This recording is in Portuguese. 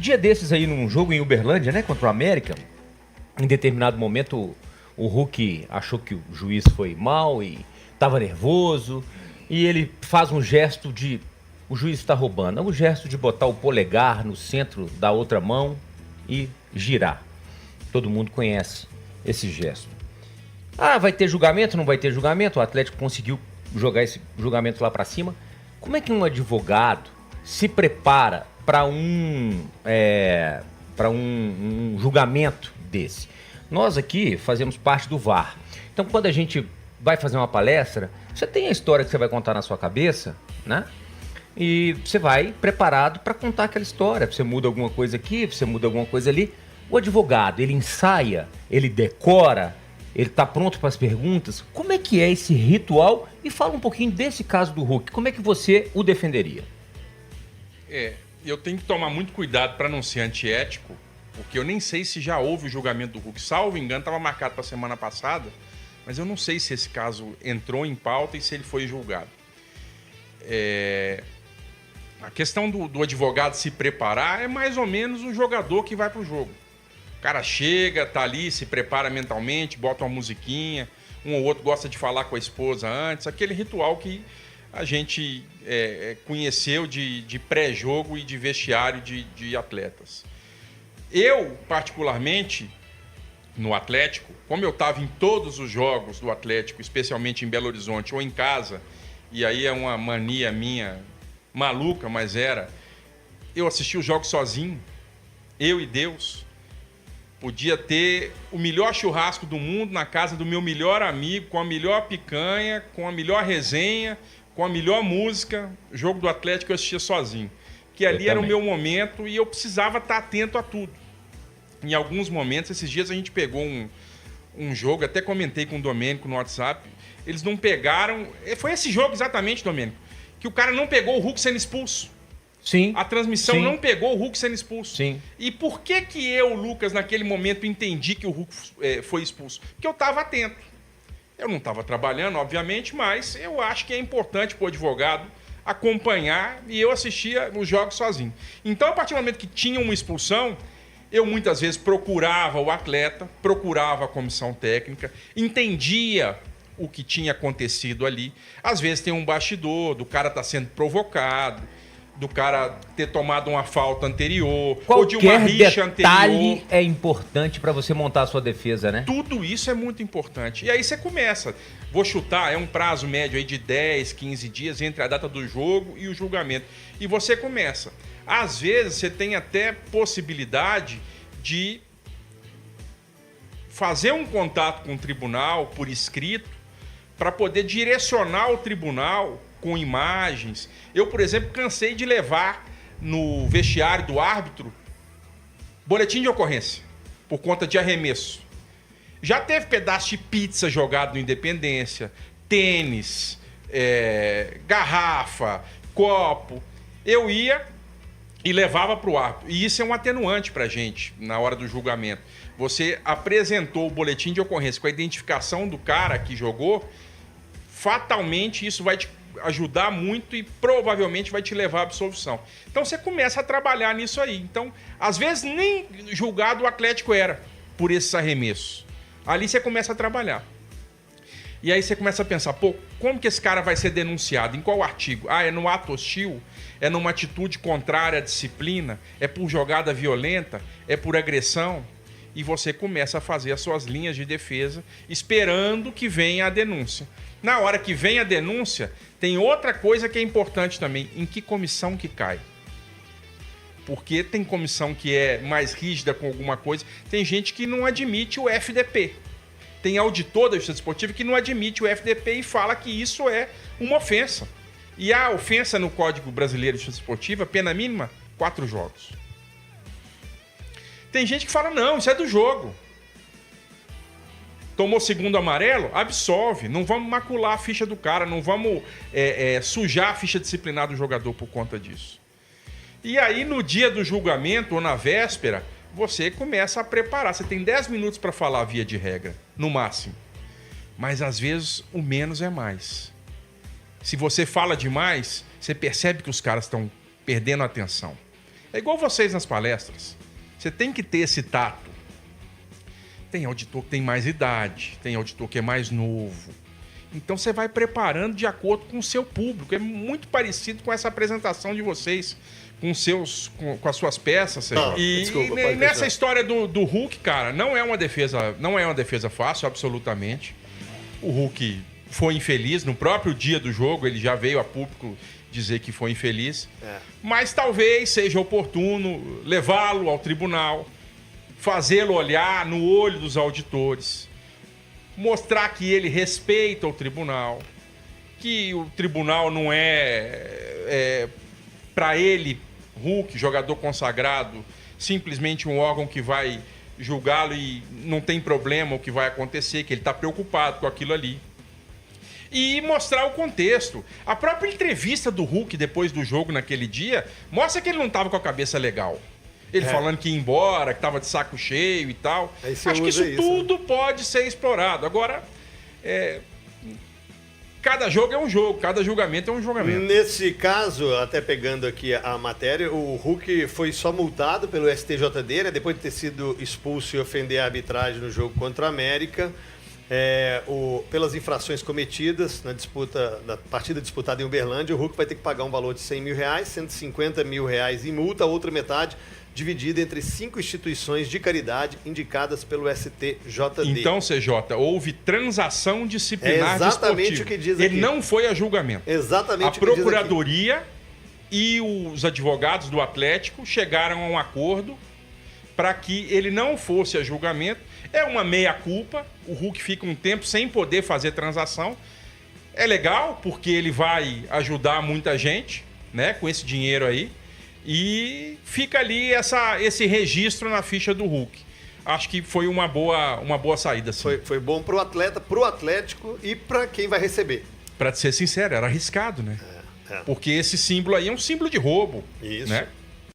Dia desses aí, num jogo em Uberlândia, né, contra o América, em determinado momento o Hulk achou que o juiz foi mal e estava nervoso, e ele faz um gesto de... O juiz está roubando. É um gesto de botar o polegar no centro da outra mão e girar. Todo mundo conhece esse gesto. Ah, vai ter julgamento? Não vai ter julgamento? O Atlético conseguiu jogar esse julgamento lá para cima. Como é que um advogado se prepara para um julgamento desse? Nós aqui fazemos parte do VAR. Então, quando a gente vai fazer uma palestra, você tem a história que você vai contar na sua cabeça, né? E você vai preparado para contar aquela história. Você muda alguma coisa aqui, você muda alguma coisa ali. O advogado, ele ensaia, ele decora, ele está pronto para as perguntas. Como é que é esse ritual? E fala um pouquinho desse caso do Hulk. Como é que você o defenderia? Eu tenho que tomar muito cuidado para não ser antiético, porque eu nem sei se já houve o julgamento do Hulk. Salvo engano, estava marcado para a semana passada, mas eu não sei se esse caso entrou em pauta e se ele foi julgado. A questão do advogado se preparar é mais ou menos um jogador que vai para o jogo. O cara chega, tá ali, se prepara mentalmente, bota uma musiquinha, um ou outro gosta de falar com a esposa antes, aquele ritual que a gente conheceu de pré-jogo e de vestiário de atletas. Eu, particularmente, no Atlético, como eu estava em todos os jogos do Atlético, especialmente em Belo Horizonte ou em casa, e aí é uma mania minha maluca, mas eu assisti os jogos sozinho, eu e Deus. Podia ter o melhor churrasco do mundo na casa do meu melhor amigo, com a melhor picanha, com a melhor resenha, com a melhor música. O jogo do Atlético eu assistia sozinho. Que ali era o meu momento e eu precisava estar atento a tudo. Em alguns momentos, esses dias a gente pegou um jogo, até comentei com o Domênico no WhatsApp, eles não pegaram... Foi esse jogo exatamente, Domênico, que o cara não pegou o Hulk sendo expulso. Sim. A transmissão Sim. não pegou o Hulk sendo expulso. Sim. E por que eu, Lucas, naquele momento entendi que o Hulk foi expulso? Porque eu estava atento. Eu não estava trabalhando, obviamente, mas eu acho que é importante para o advogado acompanhar e eu assistia os jogos sozinho. Então, a partir do momento que tinha uma expulsão, eu muitas vezes procurava o atleta, procurava a comissão técnica, entendia o que tinha acontecido ali. Às vezes tem um bastidor, do cara estar sendo provocado, do cara ter tomado uma falta anterior, ou de uma rixa detalhe anterior. É importante para você montar a sua defesa, né? Tudo isso é muito importante. E aí você começa. Vou chutar, é um prazo médio aí de 10, 15 dias entre a data do jogo e o julgamento. E você começa. Às vezes você tem até possibilidade de fazer um contato com o tribunal por escrito para poder direcionar o tribunal com imagens. Eu, por exemplo, cansei de levar no vestiário do árbitro boletim de ocorrência por conta de arremesso. Já teve pedaço de pizza jogado no Independência, tênis, garrafa, copo. Eu ia e levava para o árbitro. E isso é um atenuante para a gente na hora do julgamento. Você apresentou o boletim de ocorrência com a identificação do cara que jogou, fatalmente isso vai te ajudar muito e provavelmente vai te levar à absolvição. Então você começa a trabalhar nisso aí. Então, às vezes nem julgado o Atlético era por esses arremessos. Ali você começa a trabalhar. E aí você começa a pensar, como que esse cara vai ser denunciado? Em qual artigo? É no ato hostil? É numa atitude contrária à disciplina? É por jogada violenta? É por agressão? E você começa a fazer as suas linhas de defesa, esperando que venha a denúncia. Na hora que vem a denúncia, tem outra coisa que é importante também. Em que comissão que cai? Porque tem comissão que é mais rígida com alguma coisa. Tem gente que não admite o FDP. Tem auditor da Justiça Desportiva que não admite o FDP e fala que isso é uma ofensa. E a ofensa no Código Brasileiro de Justiça Desportiva, pena mínima, 4 jogos. Tem gente que fala, não, isso é do jogo. Tomou segundo amarelo, absolve. Não vamos macular a ficha do cara, não vamos sujar a ficha disciplinar do jogador por conta disso. E aí, no dia do julgamento ou na véspera, você começa a preparar. Você tem 10 minutos para falar via de regra, no máximo. Mas, às vezes, o menos é mais. Se você fala demais, você percebe que os caras estão perdendo a atenção. É igual vocês nas palestras. Você tem que ter esse tato. Tem auditor que tem mais idade, tem auditor que é mais novo. Então você vai preparando de acordo com o seu público. É muito parecido com essa apresentação de vocês, com as suas peças. Não, desculpa, E nessa história do Hulk, cara, não é uma defesa fácil, absolutamente. O Hulk foi infeliz. No próprio dia do jogo, ele já veio a público dizer que foi infeliz. Mas talvez seja oportuno levá-lo ao tribunal, fazê-lo olhar no olho dos auditores, mostrar que ele respeita o tribunal, que o tribunal não é para ele, Hulk, jogador consagrado, simplesmente um órgão que vai julgá-lo e não tem problema o que vai acontecer, que ele está preocupado com aquilo ali. E mostrar o contexto. A própria entrevista do Hulk depois do jogo naquele dia mostra que ele não estava com a cabeça legal. Ele falando que ia embora, que estava de saco cheio e tal. Acho que isso tudo pode ser explorado. Agora, cada jogo é um jogo, cada julgamento é um julgamento. Nesse caso, até pegando aqui a matéria, o Hulk foi só multado pelo STJD, né, depois de ter sido expulso e ofender a arbitragem no jogo contra a América. Pelas infrações cometidas na partida disputada em Uberlândia, o Hulk vai ter que pagar um valor de R$100 mil, R$150 mil em multa, a outra metade dividida entre 5 instituições de caridade indicadas pelo STJD. Então, CJ, houve transação disciplinar desportiva. Exatamente o que diz aqui. Ele não foi a julgamento. Exatamente o que diz aqui. A Procuradoria e os advogados do Atlético chegaram a um acordo para que ele não fosse a julgamento. É uma meia-culpa, o Hulk fica um tempo sem poder fazer transação. É legal, porque ele vai ajudar muita gente, né, com esse dinheiro aí. E fica ali esse registro na ficha do Hulk. Acho que foi uma boa saída, sim. Foi bom pro atleta, pro Atlético e para quem vai receber. Para ser sincero, era arriscado, né? Porque esse símbolo aí é um símbolo de roubo. Isso. Né?